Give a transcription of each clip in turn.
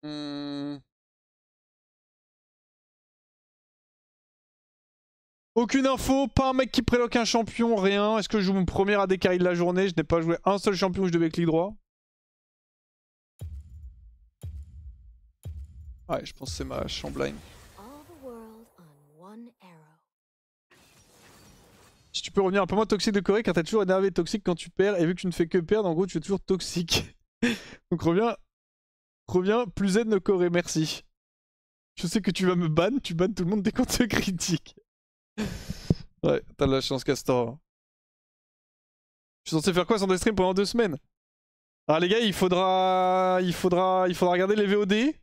Hmm. Aucune info, pas un mec qui préloque un champion, rien. Est-ce que je joue mon premier AD carry de la journée? Je n'ai pas joué un seul champion où je devais clic droit. Ouais, je pense que c'est ma Chambline. Si tu peux revenir un peu moins toxique de Corée car t'es toujours énervé et toxique quand tu perds et vu que tu ne fais que perdre, en gros tu es toujours toxique. Donc reviens plus zen de Corée, merci. Je sais que tu vas me ban, tu bannes tout le monde dès qu'on te critique. Ouais, t'as de la chance Castor. Je suis censé faire quoi sans des streams pendant 2 semaines? Alors les gars, il faudra regarder les VOD.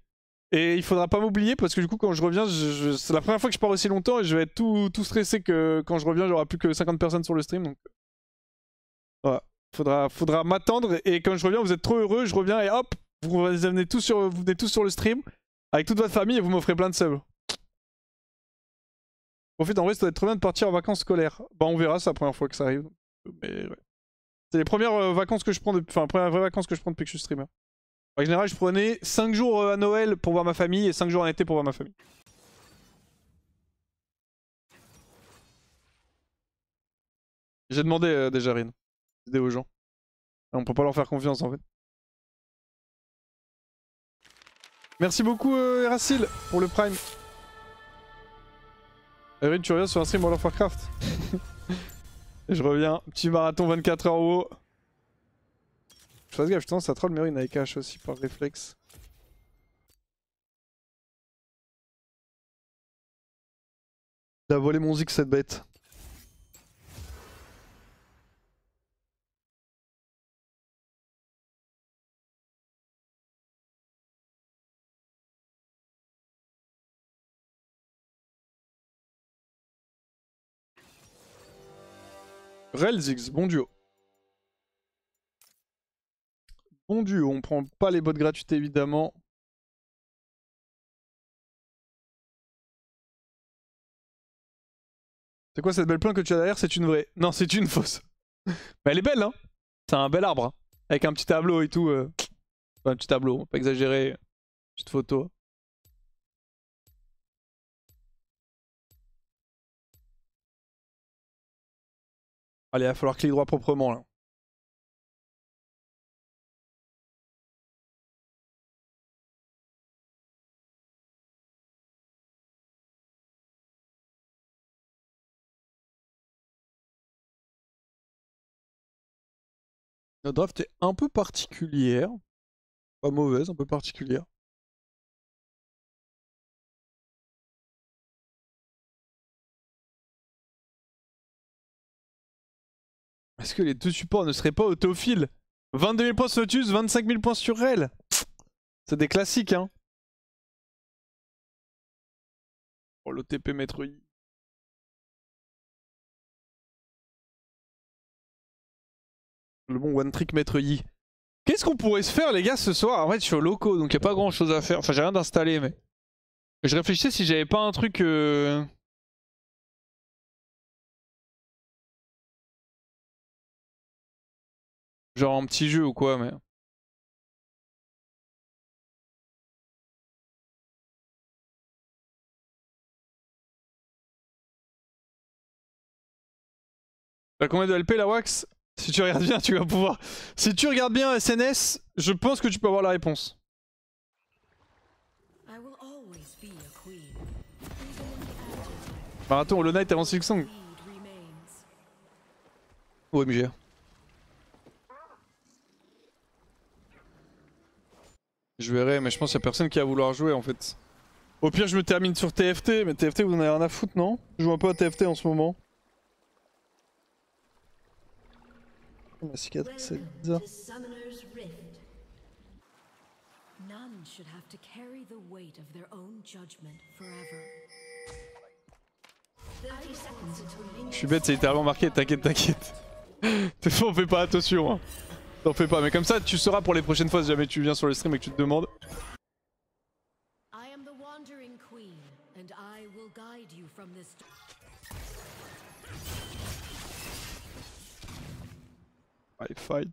Et il faudra pas m'oublier parce que du coup quand je reviens, c'est la première fois que je pars aussi longtemps et je vais être tout stressé que quand je reviens, j'aurai plus que 50 personnes sur le stream. Donc voilà, faudra m'attendre et quand je reviens, vous êtes trop heureux, je reviens et hop, vous venez tous sur le stream avec toute votre famille et vous m'offrez plein de subs. En fait, en vrai, ça doit être trop bien de partir en vacances scolaires. Bah on verra, c'est la première fois que ça arrive. Mais ouais. C'est les premières vacances que je prends, enfin premières vraies vacances que je prends depuis que je suis streamer. En général, je prenais 5 jours à Noël pour voir ma famille et 5 jours en été pour voir ma famille. J'ai demandé déjà Rin, aider aux gens. On peut pas leur faire confiance en fait. Merci beaucoup Eracil pour le prime. Rin, tu reviens sur un stream World of Warcraft. Et je reviens, petit marathon 24 heures haut. Je fasse gaffe, je tendance à troll Merin avec H aussi par réflexe. Il a volé mon Zig cette bête. Rel Ziggs, bon duo. Bon duo, on prend pas les bots gratuites évidemment. C'est quoi cette belle plante que tu as derrière? C'est une vraie. Non, c'est une fausse. Mais elle est belle, hein. C'est un bel arbre. Hein. Avec un petit tableau et tout. Enfin, un petit tableau, on va pas exagérer. Petite photo. Allez, il va falloir clic droit proprement là. La draft est un peu particulière. Pas mauvaise, un peu particulière. Est-ce que les deux supports ne seraient pas autophiles? 22 000 points sur Lotus, 25 000 points sur Rel. C'est des classiques, hein. Oh, l'OTP Maître Yi. Le bon one trick Maître Yi. Qu'est-ce qu'on pourrait se faire, les gars, ce soir? En fait, je suis au loco, donc il a pas grand chose à faire. Enfin, j'ai rien d'installé, mais. Je réfléchissais si j'avais pas un truc. Genre un petit jeu ou quoi, mais. T'as combien de LP la Wax? Si tu regardes bien, tu vas pouvoir. Si tu regardes bien SNS, je pense que tu peux avoir la réponse. Marathon, Hollow Knight avant Silksong. OMG. Je verrai, mais je pense qu'il y a personne qui va vouloir jouer en fait. Au pire, je me termine sur TFT, mais TFT, vous en avez rien à foutre, non? Je joue un peu à TFT en ce moment. Ma cicatrice, c'est bizarre. Je suis bête, c'est littéralement marqué, t'inquiète, t'inquiète. On fait pas attention, hein. T'en fais pas, mais comme ça, tu sauras pour les prochaines fois si jamais tu viens sur le stream et que tu te demandes. Allez, fight.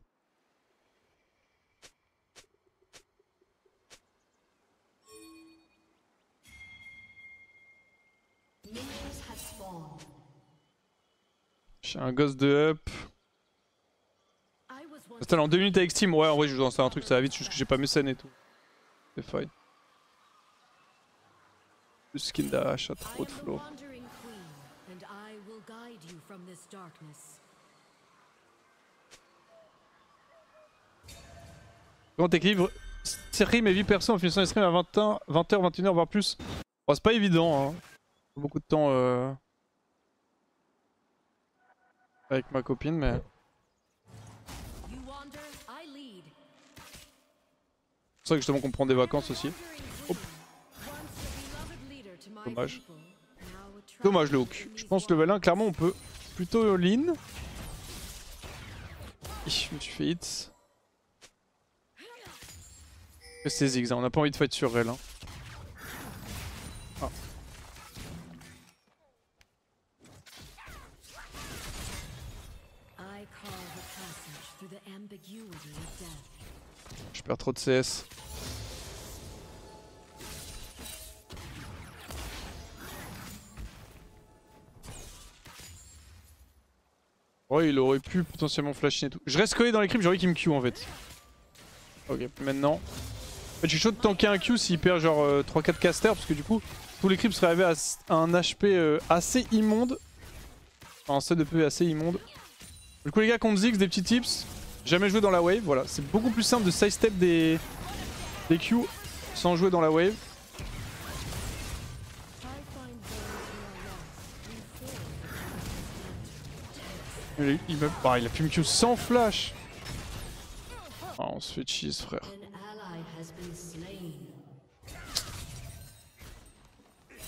Un ghost de up. Installe en 2 minutes avec Steam. Ouais, en vrai, je vous installe un truc, ça va vite, juste que j'ai pas mes scènes et tout. C'est fine. Le skin dash a trop de flow. Comment t'équilibres stream et vie perso en finissant les streams à 20h, 21h voire plus? Bon, c'est pas évident, hein. Beaucoup de temps avec ma copine, mais... C'est pour ça que justement qu'on prend des vacances aussi. Hop. Dommage. Dommage le hook. Je pense que level 1, clairement on peut plutôt lean. Je me suis fait hit. C'est Ziggs, hein. On n'a pas envie de fight sur elle. Hein. Ah. Je perds trop de CS. Ouais, il aurait pu potentiellement flash et tout. Je reste collé dans les creeps, j'ai envie qu'il me Q en fait. Ok, maintenant. En fait, je suis chaud de tanker un Q s'il perd genre 3-4 casters parce que du coup, tous les creeps seraient arrivés à un HP assez immonde. Enfin, un set de PV assez immonde. Du coup, les gars, contre Ziggs, des petits tips. Jamais jouer dans la wave, voilà. C'est beaucoup plus simple de sidestep des Q sans jouer dans la wave. Il a pu me Q sans flash. Oh, on se fait cheese, frère.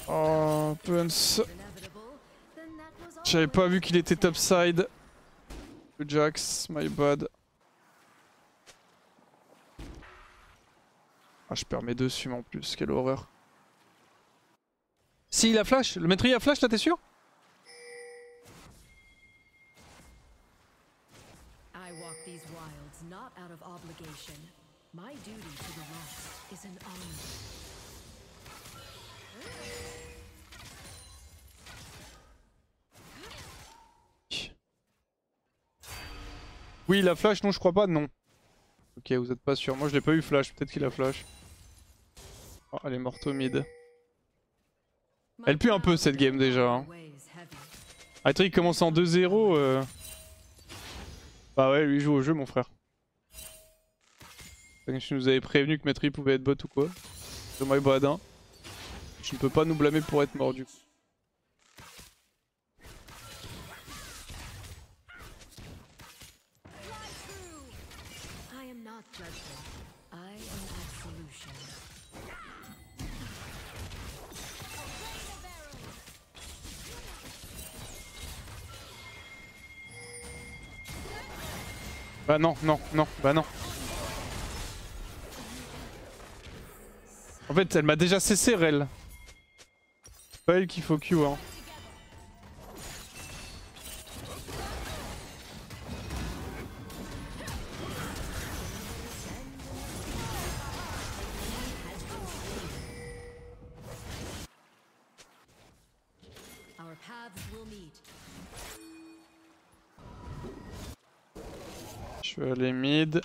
Oh, Punce. J'avais pas vu qu'il était topside. Le Jax, my bad. Ah, je perds mes deux sums en plus, quelle horreur. Si, il a flash. Le maître il a flash là, t'es sûr? Oui, il a flash, non, je crois pas, non. Ok, vous êtes pas sûr. Moi, je l'ai pas eu flash, peut-être qu'il a flash. Oh, elle est morte au mid. Elle pue un peu cette game déjà. Hein. Attends, il commence en 2-0. Bah ouais, lui joue au jeu, mon frère. Tu nous avais prévenu que Maître pouvait être bot ou quoi. C'est my bad, hein. Je ne peux pas nous blâmer pour être mort du coup. Bah non, non, non, bah non. En fait, elle m'a déjà cessé, Rel. C'est pas elle qu'il faut Q, hein. Je vais aller mid.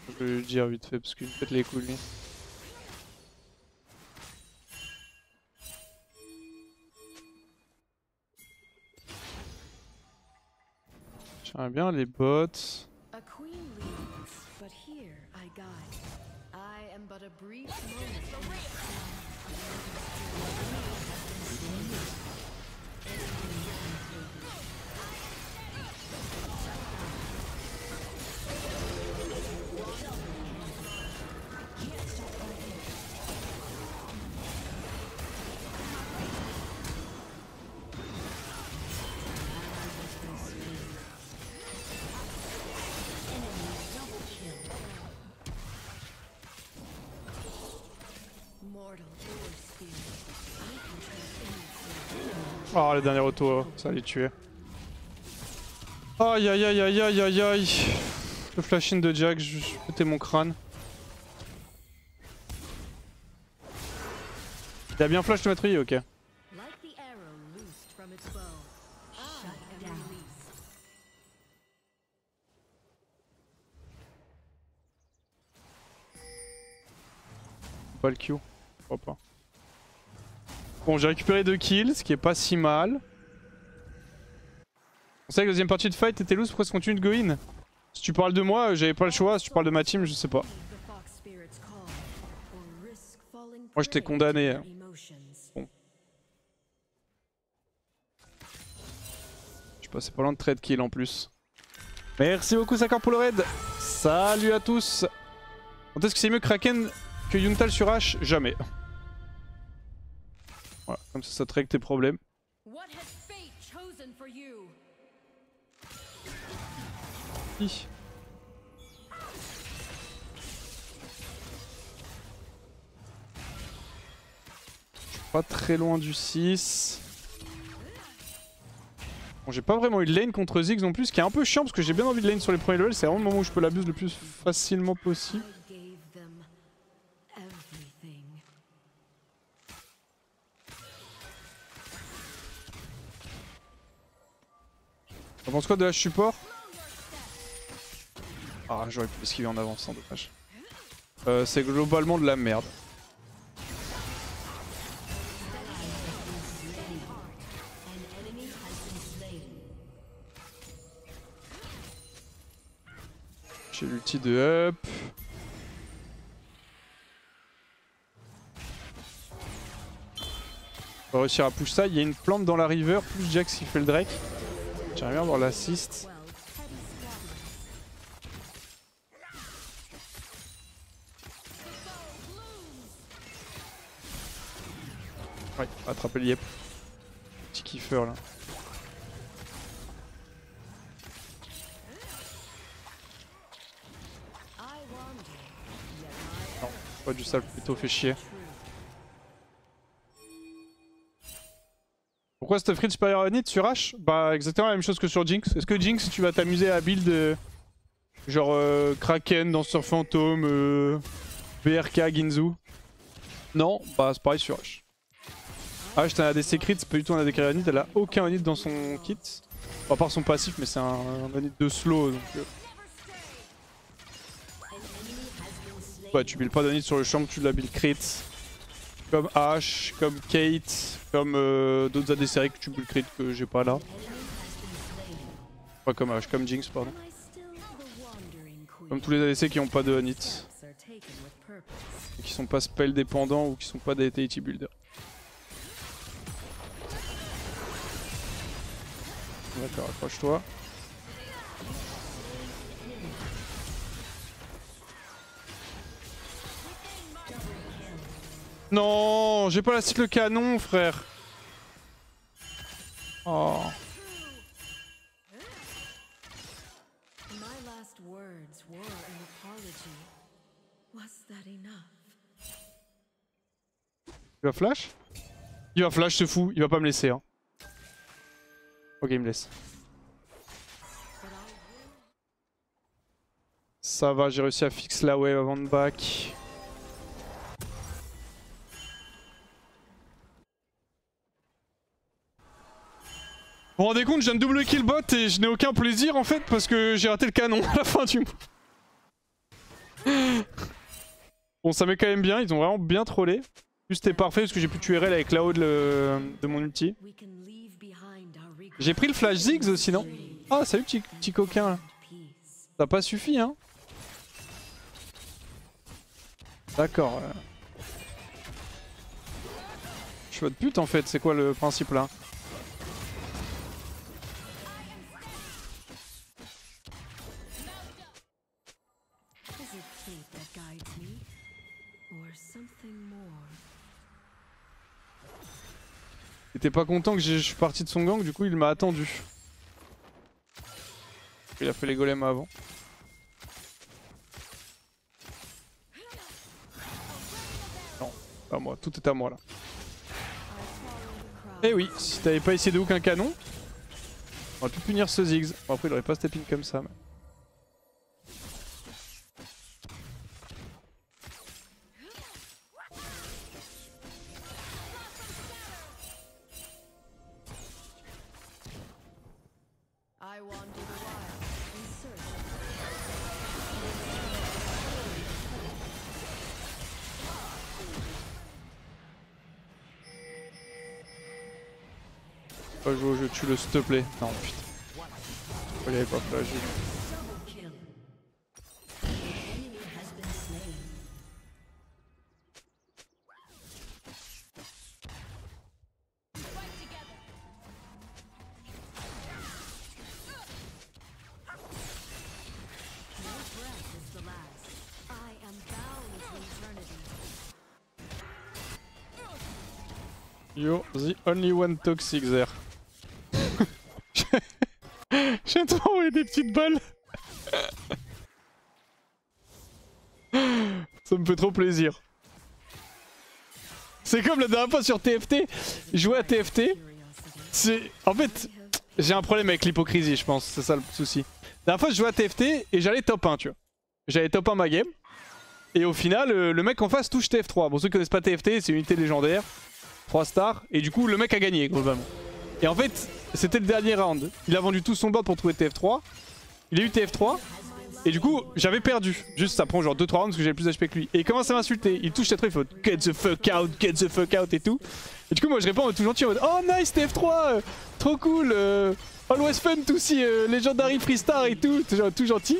Je vais lui dire vite fait parce qu'il me pète les couilles lui. J'aimerais bien les bots. Oh, le dernier auto, ça allait tuer. Aïe aïe aïe aïe aïe aïe aïe. Le flash in de Jack, je pétais mon crâne. Il a bien flash de matrier, ok. Pas le Q, je crois pas. Bon, j'ai récupéré 2 kills, ce qui est pas si mal. On sait que la deuxième partie de fight était loose, pourquoi est-ce qu'on continue de go in? Si tu parles de moi, j'avais pas le choix, si tu parles de ma team, je sais pas. Moi j'étais condamné. Bon. Je suis passé pas loin de trade kill en plus. Merci beaucoup Sakar pour le raid. Salut à tous. Quand est-ce que c'est mieux Kraken que Yuntal sur H? Jamais. Voilà, comme ça te règle tes problèmes. Hi. Pas très loin du 6. Bon, j'ai pas vraiment eu de lane contre Ziggs non plus, ce qui est un peu chiant parce que j'ai bien envie de lane sur les premiers levels. C'est vraiment le moment où je peux l'abuse le plus facilement possible. T'en penses quoi de H support? Ah, j'aurais pu esquiver en avançant, dommage. C'est globalement de la merde. J'ai l'ulti de up. On va réussir à push ça. Il y a une plante dans la river, plus Jax qui fait le Drake. J'aimerais bien avoir l'assist. Ouais, attraper le yep. Petit kiffer là. Non, pas du sable, plutôt fait chier. Pourquoi Stuffrit supérieur à Nid sur H? Bah exactement la même chose que sur Jinx. Est-ce que Jinx tu vas t'amuser à build genre Kraken, Danseur Fantôme, BRK, Ginzu? Non, bah c'est pareil sur H. H t'as un ADC crit, c'est pas du tout un ADC Nid, elle a aucun Nid dans son kit. Bon, à part son passif mais c'est un Nid de slow donc... Ouais tu build pas de Nid sur le champ, tu la build crit. Comme Ashe, comme Kate, comme d'autres ADC que tu build crit que j'ai pas là. Pas comme Ashe, comme Jinx pardon. Comme tous les ADC qui ont pas de Hanit. Et qui sont pas spell dépendants ou qui sont pas des TAT builder. D'accord, accroche-toi. Non, j'ai pas la cite le canon, frère. Oh. Il va flash? Il va flash, c'est fou, il va pas me laisser. Hein. Ok, il me laisse. Ça va, j'ai réussi à fixer la wave avant de back. Vous vous rendez compte, je viens de double kill bot et je n'ai aucun plaisir en fait parce que j'ai raté le canon à la fin du mois. Bon, ça met quand même bien, ils ont vraiment bien trollé. Juste c'était parfait parce que j'ai pu tuer RL avec la haut de mon ulti. J'ai pris le flash Ziggs aussi, non? Ah, salut petit coquin là. Ça a pas suffi, hein? D'accord. Je suis votre pute en fait, c'est quoi le principe là? Il était pas content que je suis parti de son gang, du coup il m'a attendu. Il a fait les golems avant. Non, pas moi, tout est à moi là. Eh oui, si t'avais pas essayé de hook un canon, on aurait pu punir ce Ziggs. Bon, après il aurait pas step in comme ça. Mais... Pas jouer au jeu, tue-le s'il te plaît. Non putain. Il avait pas flash. Yo, the only one toxic there. Je viens de t'envoyer des petites balles. Ça me fait trop plaisir. C'est comme la dernière fois sur TFT. Je jouais à TFT. En fait, j'ai un problème avec l'hypocrisie, je pense. C'est ça le souci. La dernière fois, je jouais à TFT et j'allais top 1, tu vois. J'allais top 1 ma game. Et au final, le mec en face touche TF3. Pour ceux qui connaissent pas TFT, c'est une unité légendaire. 3 stars. Et du coup, le mec a gagné, globalement. Et en fait, c'était le dernier round. Il a vendu tout son board pour trouver TF3. Il a eu TF3. Et du coup, j'avais perdu. Juste, ça prend genre 2-3 rounds parce que j'avais plus d'HP que lui. Et il commence à m'insulter. Il touche TF3, il faut get the fuck out et tout. Et du coup, moi je réponds tout gentil en mode oh nice TF3, trop cool, always fun to see Legendary Freestar et tout, tout gentil.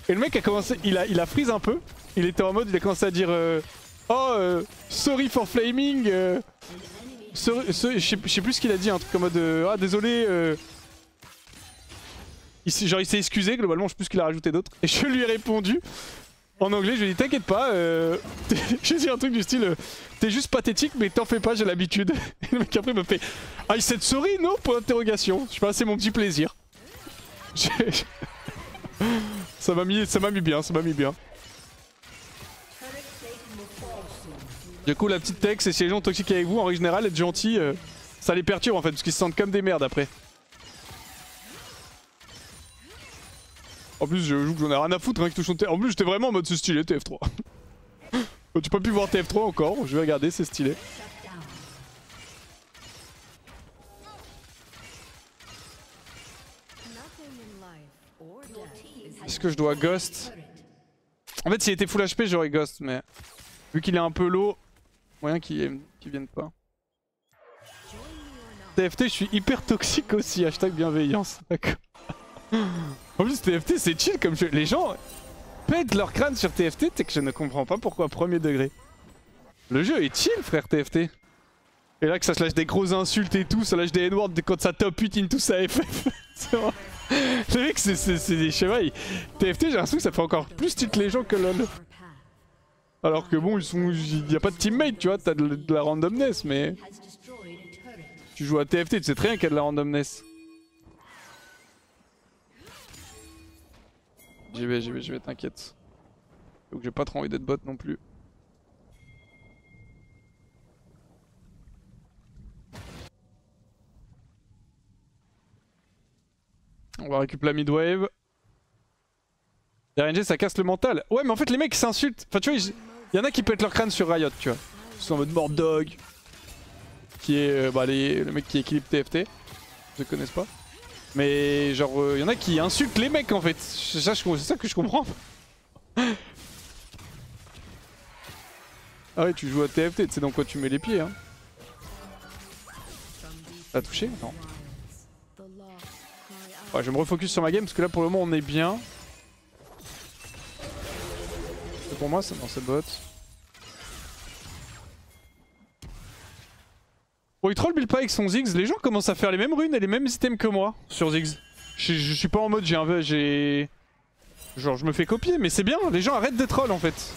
Et le mec a commencé, il a freeze un peu. Il était en mode, il a commencé à dire sorry for flaming. Je sais plus ce qu'il a dit, un truc en mode ah désolé. Genre il s'est excusé globalement, je sais plus ce qu'il a rajouté d'autre. Et je lui ai répondu en anglais, je lui ai dit t'inquiète pas, j'ai dit un truc du style t'es juste pathétique mais t'en fais pas, j'ai l'habitude. Et le mec après me fait I said sorry non pour l'interrogation. Je sais pas, c'est mon petit plaisir. ça m'a mis bien, ça m'a mis bien. Du coup la petite tech c'est si les gens toxiques avec vous en règle générale, être gentil, ça les perturbe en fait parce qu'ils se sentent comme des merdes après. En plus je joue que j'en ai rien à foutre hein, qui touche son TF3. En plus j'étais vraiment en mode c'est stylé TF3. Tu peux plus voir TF3 encore, je vais regarder, c'est stylé. Est-ce que je dois Ghost? En fait s'il était full HP j'aurais Ghost mais vu qu'il est un peu low, moyen qu'il vienne pas. TFT je suis hyper toxique aussi, hashtag bienveillance, d'accord. En plus TFT c'est chill comme jeu, les gens pètent leur crâne sur TFT, c'est que je ne comprends pas pourquoi premier degré. Le jeu est chill frère TFT. Et là que ça se lâche des grosses insultes et tout, ça lâche des N-words quand ça top 8 into sa FF. Le mec c'est des chevaliers. TFT j'ai l'impression que ça fait encore plus tilt les gens que LoL. Alors que bon il y a pas de teammate tu vois, t'as de la randomness mais... Tu joues à TFT, tu sais très bien qu'il y a de la randomness. J'y vais, t'inquiète. Donc j'ai pas trop envie d'être bot non plus. On va récupérer la midwave. RNG ça casse le mental. Ouais mais en fait les mecs s'insultent. Enfin tu vois, il y en a qui pètent leur crâne sur Riot tu vois. Ils sont en mode Mord Dog. Qui est le mec qui équilibre TFT. Je connaissent pas. Mais genre y en a qui insultent les mecs en fait. C'est ça que je comprends. Ah ouais tu joues à TFT, tu sais dans quoi tu mets les pieds hein. T'as touché? Non. Ouais, je vais me refocus sur ma game parce que là pour le moment on est bien. C'est pour moi ça? Non c'est bot. Bon il troll build pas avec son Ziggs, les gens commencent à faire les mêmes runes et les mêmes items que moi sur Ziggs. Je suis pas en mode j'ai... Genre je me fais copier mais c'est bien, les gens arrêtent de troll en fait.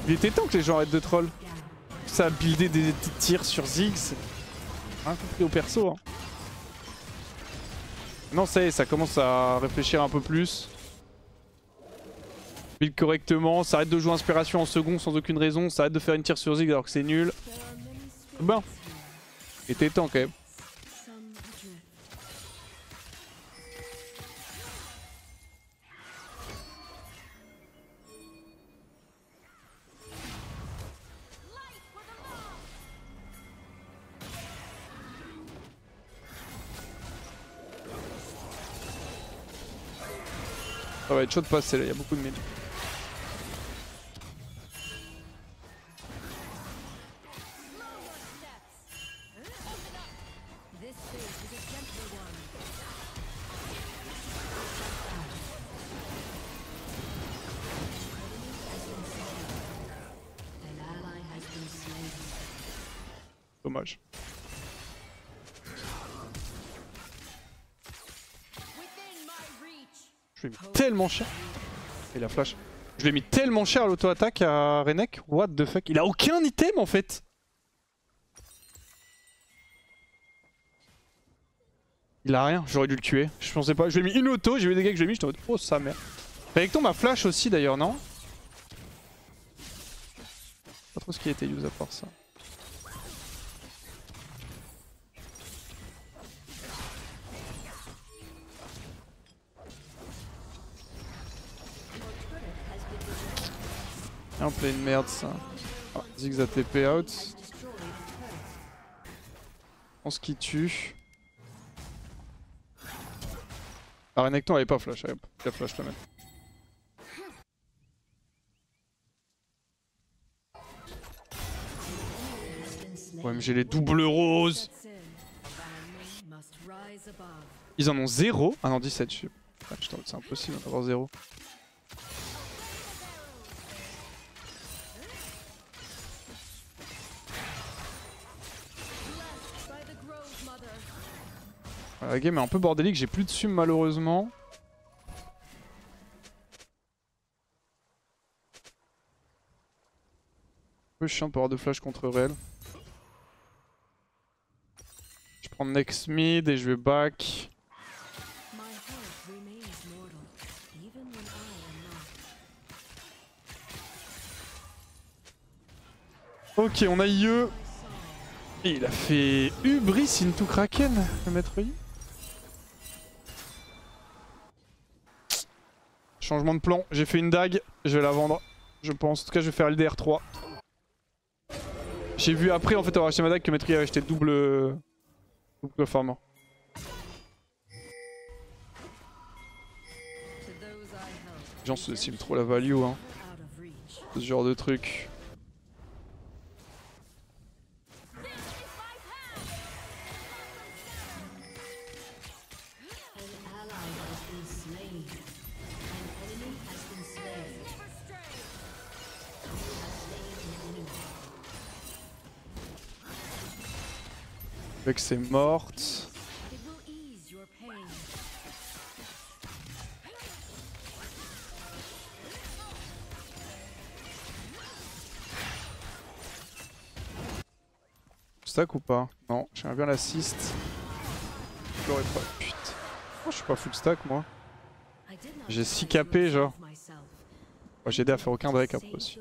Il était temps que les gens arrêtent de troll. Ça a buildé des tirs sur Ziggs. Rien compris au perso hein. Non ça y est, ça commence à réfléchir un peu plus. Build correctement, ça arrête de jouer inspiration en second sans aucune raison, ça arrête de faire une tire sur Ziggs alors que c'est nul. Ben. Et t'es temps quand même. Ça va être chaud de passer là, il y a beaucoup de mid. Dommage. Je l'ai mis tellement cher. Et la flash. Je l'ai mis tellement cher à l'auto-attaque à Renek. What the fuck. Il a aucun item en fait. Il a rien. J'aurais dû le tuer. Je pensais pas. Je lui ai mis une auto. J'ai vu des gars que je lui ai mis. J'étais en mode oh sa mère. Renekton m'a flash aussi d'ailleurs, non? Pas trop ce qui a été use à part ça. Un play de merde ça. Ah, Ziggs a TP out. Je pense qu'il tue. Ah, Renekton avait pas flash, hop, il a flash la même. Ouais mais j'ai les doubles roses. Ils en ont 0. Ah non 17 je... Putain c'est impossible d'avoir 0. La game est un peu bordélique, j'ai plus de sum malheureusement. Un peu chiant pour avoir de flash contre réel. Je prends next mid et je vais back. Ok, on a IE. Et il a fait Hubris into Kraken, le maître I. Changement de plan, j'ai fait une dague, je vais la vendre, je pense. En tout cas, je vais faire LDR3. J'ai vu après, en fait, avoir acheté ma dague que maître I avait acheté double farmer. Les gens sous-estiment trop la value, hein. Ce genre de truc. Vex c'est morte. Stack ou pas? Non, j'aimerais bien l'assist. Je l'aurais pas. Putain. Oh, je suis pas full stack moi. J'ai 6 KP genre. Ouais, j'ai aidé à faire aucun break après aussi.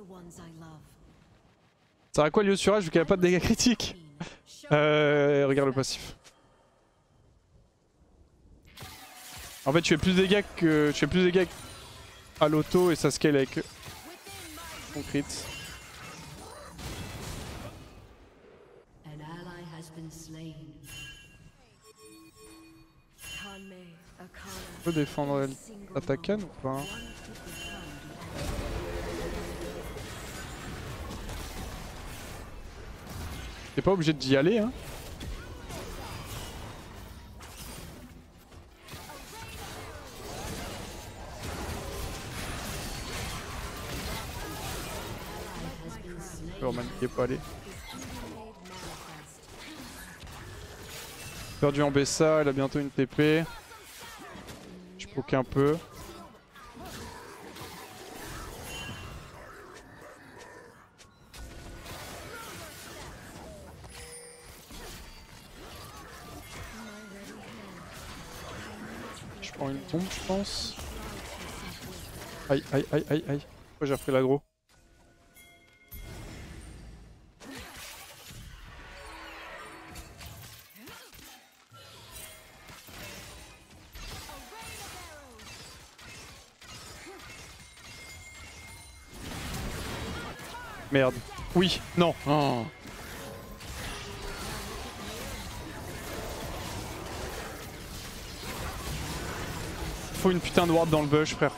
Ça sert à quoi le sur H vu qu'il n'y a pas de dégâts critiques? Regarde le passif. En fait, tu fais plus de dégâts que. Tu fais plus de dégâts à l'auto et ça scale avec ton crit. On peut défendre Atakan ou pas? T'es pas obligé d'y aller hein. Roman qui est pas allé. Perdu en Bessa, elle a bientôt une TP. Je poke un peu. Je prends une tombe je pense. Aïe aïe aïe aïe aïe. Pourquoi j'ai repris l'aggro? Merde. Oui, non. Oh. Faut une putain de ward dans le bush, frère.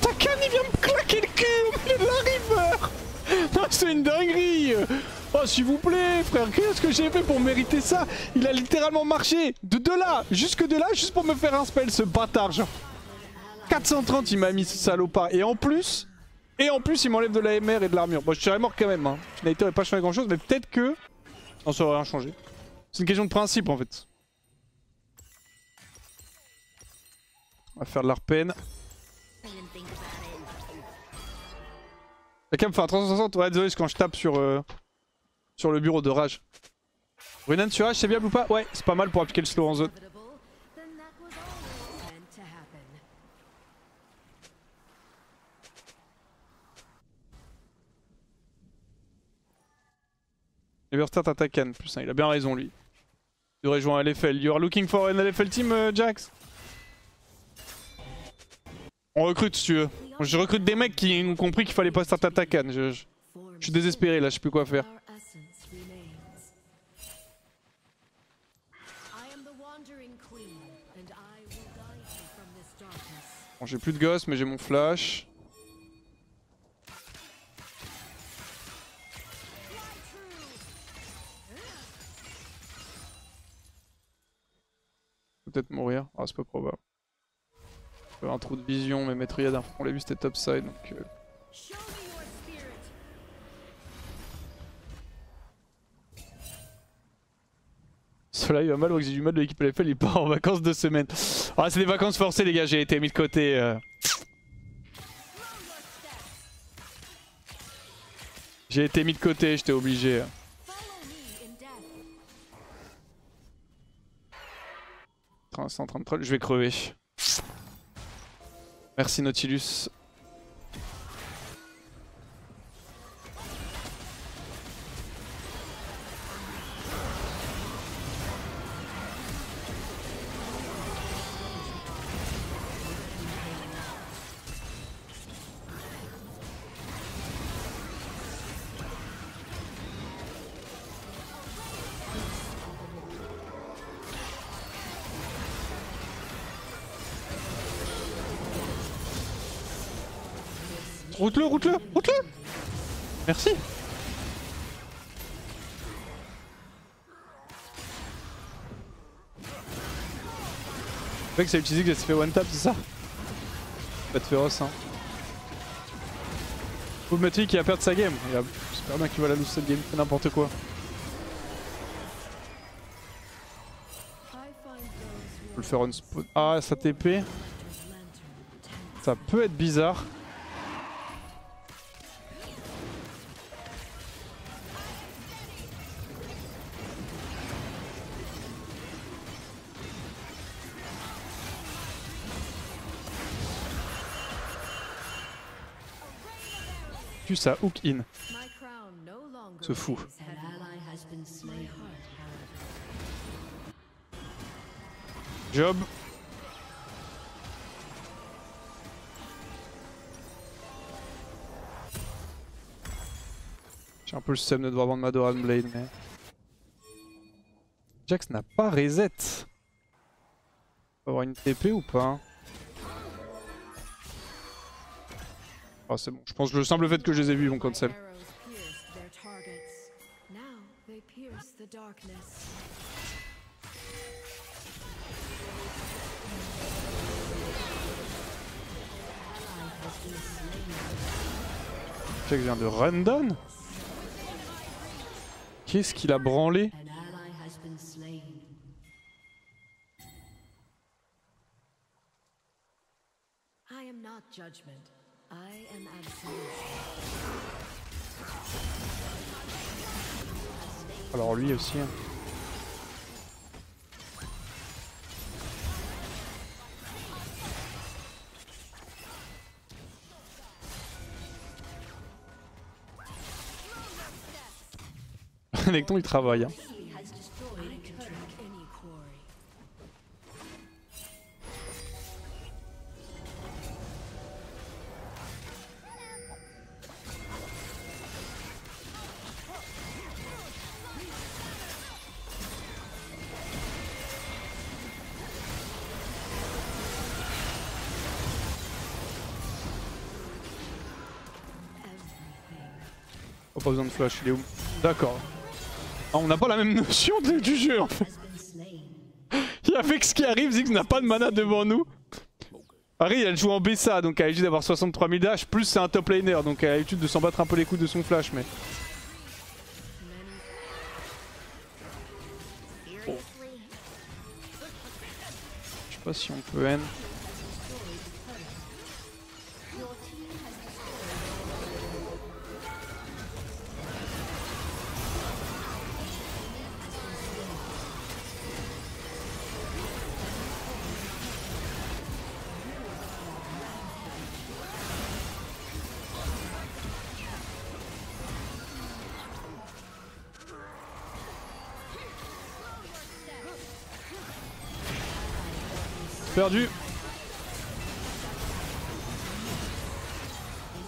Takan il vient me claquer le cul au milieu de la river. Non, c'est une dinguerie. Oh s'il vous plaît frère, qu'est-ce que j'ai fait pour mériter ça? Il a littéralement marché de là, jusque de là, juste pour me faire un spell, ce bâtard genre. 430 il m'a mis ce salopard. Et en plus il m'enlève de la MR et de l'armure. Bon je serais mort quand même hein. Finalité aurait pas changé grand chose, mais peut-être que... Non ça aurait rien changé. C'est une question de principe en fait. On va faire de l'arpen. La cam fait un 360, ouais désolé quand je tape sur le bureau de rage. Runan sur rage c'est viable ou pas? Ouais c'est pas mal pour appliquer le slow en zone. Neverstart attack Anne, plus il a bien raison lui. Il devrait jouer un LFL. You are looking for an LFL team Jax? On recrute si tu veux. Je recrute des mecs qui ont compris qu'il fallait pas start attack Anne. Je suis désespéré là, je sais plus quoi faire. Bon, j'ai plus de gosses mais j'ai mon flash. Peut-être mourir. Ah c'est pas probable. Un trou de vision, mais mettre Yad, on l'a vu c'était topside donc... Cela il va mal, j'ai du mal de l'équipe LFL, il part en vacances 2 semaines. Ah c'est des vacances forcées les gars, j'ai été mis de côté. J'ai été mis de côté, j'étais obligé. C'est en train de troll, je vais crever. Merci Nautilus. Route-le, route-le, route-le. Merci. Le mec ça utilisé que ça s'est fait one tap, c'est ça? Pas de féroce hein. Faut mettre lui qui va perdre sa game. J'espère bien qu'il va la lose cette game, c'est n'importe quoi. Faut le faire on spawn. Ah sa TP. Ça peut être bizarre. Puis ça hook in. Ce fou. Job. J'ai un peu le seum de devoir vendre ma Doran Blade mais... Jax n'a pas reset. On va avoir une TP ou pas? Ah c'est bon, je pense que le simple fait que je les ai vus ils vont cancel. Jax vient de run down. Qu'est-ce qu'il a branlé? Alors lui aussi. Hein. Necton il travaille. Hein. Oh, pas besoin de flash, il est où? D'accord. Ah, on n'a pas la même notion du jeu en fait. Et avec ce qui arrive, Ziggs n'a pas de mana devant nous. Harry elle joue en BSA donc elle a l'habitude d'avoir 63 000 dash, plus c'est un top laner donc elle a l'habitude de s'en battre un peu les coups de son flash mais... Bon. Je sais pas si on peut end. Perdu.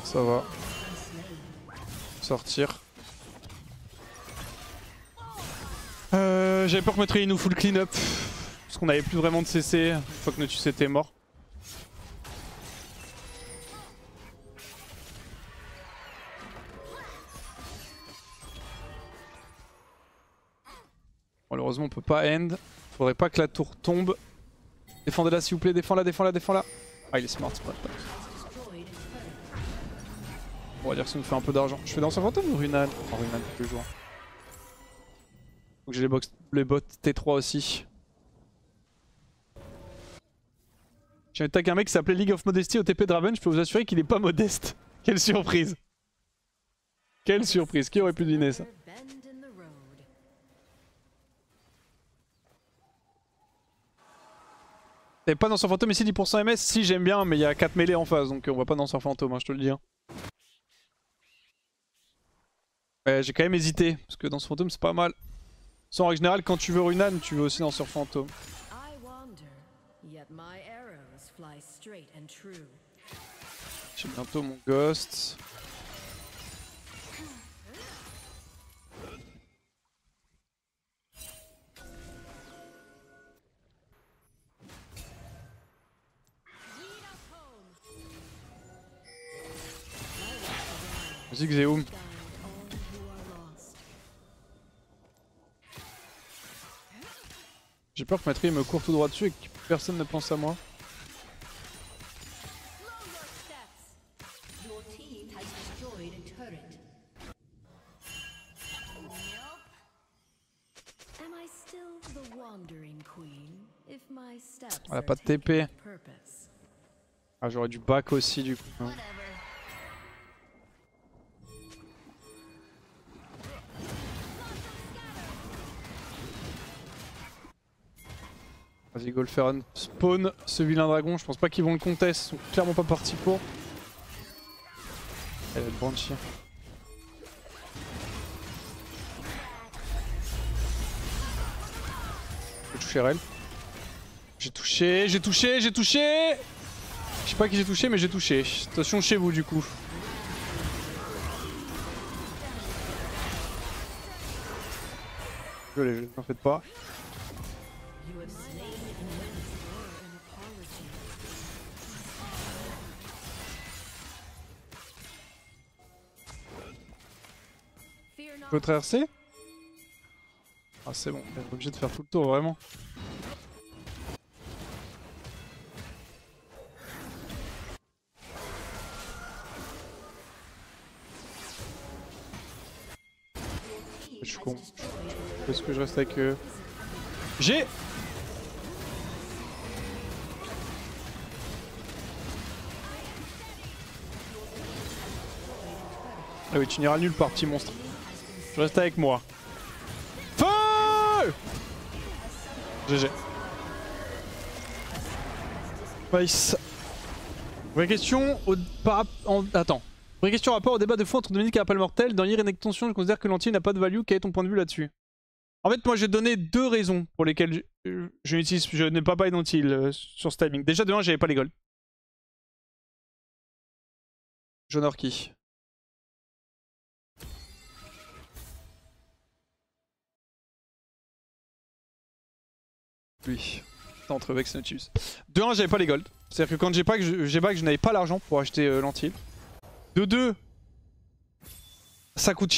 Ça va. Sortir. J'avais peur que notre il nous full clean up. Parce qu'on avait plus vraiment de CC une fois que Notus était mort. Malheureusement on peut pas end. Faudrait pas que la tour tombe. Défendez-la s'il vous plaît, défends-la, défends-la, défends-la. Ah il est smart, smart. On va dire que ça nous fait un peu d'argent. Je fais Danseur Fantôme ou Runan? Oh Runan tous les jours. Faut que j'ai les bots T3 aussi. J'ai tag un mec qui s'appelait League of Modesty au TP Draven, je peux vous assurer qu'il est pas modeste. Quelle surprise. Quelle surprise, qui aurait pu deviner ça? Et pas Danseur Fantôme ici 10% MS, si j'aime bien mais il y a 4 mêlées en face donc on va pas Danseur Fantôme hein, je te le dis. Hein. J'ai quand même hésité, parce que Danseur Fantôme c'est pas mal. Sans règle générale, quand tu veux Runan, tu veux aussi Danseur Fantôme. J'ai bientôt mon Ghost. Ziggs est où? J'ai peur que Matri me court tout droit dessus et que personne ne pense à moi. Elle a pas de TP. Ah j'aurais dû back aussi du coup. Hein. Vas-y Golferon, spawn ce vilain dragon, je pense pas qu'ils vont le contest, ils sont clairement pas partis pour. Elle va être branchie. Je vais toucher Rel. J'ai touché, j'ai touché, j'ai touché. Je sais pas qui j'ai touché mais j'ai touché. Attention chez vous du coup. Désolé, n'en faites pas. Votre RC? Ah c'est bon, on est obligé de faire tout le tour vraiment. Je suis con. Est-ce que je reste avec eux? J'ai... Ah oui, tu n'iras nulle part, petit monstre. Je reste avec moi. Feu! GG. Nice. Vraie question Attends. Vraie question rapport au débat de fond entre Dominique et Appel Mortel. Dans Year and Extension, je considère que l'anti n'a pas de value. Quel est ton point de vue là-dessus? En fait, moi j'ai donné deux raisons pour lesquelles je n'ai pas buy d'anti sur ce timing. Déjà de 1, j'avais pas les golds. J'honore qui? Lui. Entre Vex et Notus. De 1, j'avais pas les golds. C'est-à-dire que quand j'ai back, je n'avais pas l'argent pour acheter l'anti. De 2, ça coûte cher.